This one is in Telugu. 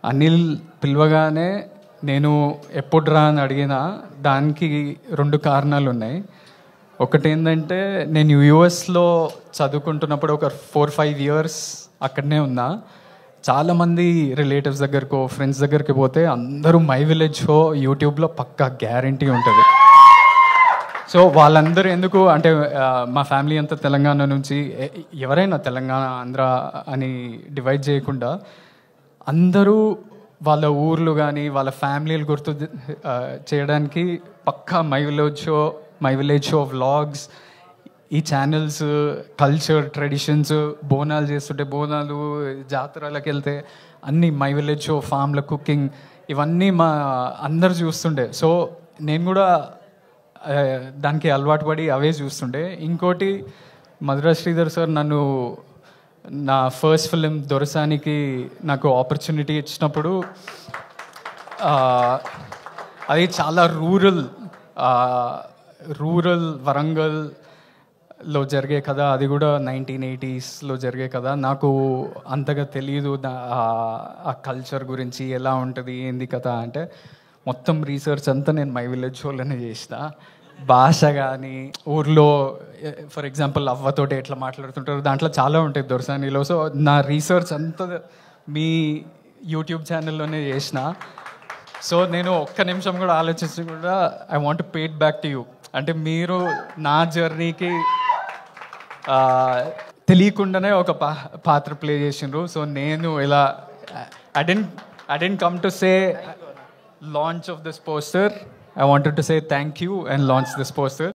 అనిల్ పిలవగానే నేను ఎప్పుడు రా అని అడిగినా దానికి 2 కారణాలు ఉన్నాయి. ఒకటి ఏంటంటే నేను యూఎస్లో చదువుకుంటున్నప్పుడు ఒక 4-5 ఇయర్స్ అక్కడనే ఉన్నా. చాలామంది రిలేటివ్స్ దగ్గరకో ఫ్రెండ్స్ దగ్గరికి పోతే అందరూ మై విలేజ్ షో యూట్యూబ్లో పక్కా గ్యారంటీ ఉంటుంది. సో వాళ్ళందరూ ఎందుకు అంటే మా ఫ్యామిలీ అంతా తెలంగాణ నుంచి, ఎవరైనా తెలంగాణ ఆంధ్ర అని డివైడ్ చేయకుండా అందరూ వాళ్ళ ఊర్లు కానీ వాళ్ళ ఫ్యామిలీలు గుర్తు చేయడానికి పక్కా మై విలేజ్ షో వ్లాగ్స్, ఈ ఛానల్స్, కల్చర్, ట్రెడిషన్స్, బోనాలు చేస్తుంటే బోనాలు, జాతరలకు వెళ్తే అన్నీ మై విలేజ్ షో, ఫామ్ల కుకింగ్, ఇవన్నీ మా అందరు చూస్తుండే. సో నేను కూడా దానికి అలవాటు పడి అవే చూస్తుండే. ఇంకోటి మధుర శ్రీధర్ సార్ నన్ను నా ఫస్ట్ ఫిలిం దొరసానికి నాకు ఆపర్చునిటీ ఇచ్చినప్పుడు అది చాలా రూరల్ వరంగల్లో జరిగే కదా, అది కూడా 1980s జరిగే కదా. నాకు అంతగా తెలియదు ఆ కల్చర్ గురించి ఎలా ఉంటుంది ఏంది కదా. అంటే మొత్తం రీసెర్చ్ అంతా నేను మై విలేజ్ షోలోనే చేసిన. భాష కానీ ఊర్లో ఫర్ ఎగ్జాంపుల్ అవ్వతోటి ఎట్లా మాట్లాడుతుంటారు దాంట్లో చాలా ఉంటాయి దొరసానిలో. సో నా రీసెర్చ్ అంతా మీ యూట్యూబ్ ఛానల్లోనే చేసిన. సో నేను ఒక్క నిమిషం కూడా ఆలోచించి కూడా I want to pay it back to you. అంటే మీరు నా జర్నీకి తెలియకుండానే ఒక పాత్ర ప్లే చేసిండ్రు. సో నేను ఇలా I didn't come to say launch of this poster. I wanted to say thank you and launch this poster.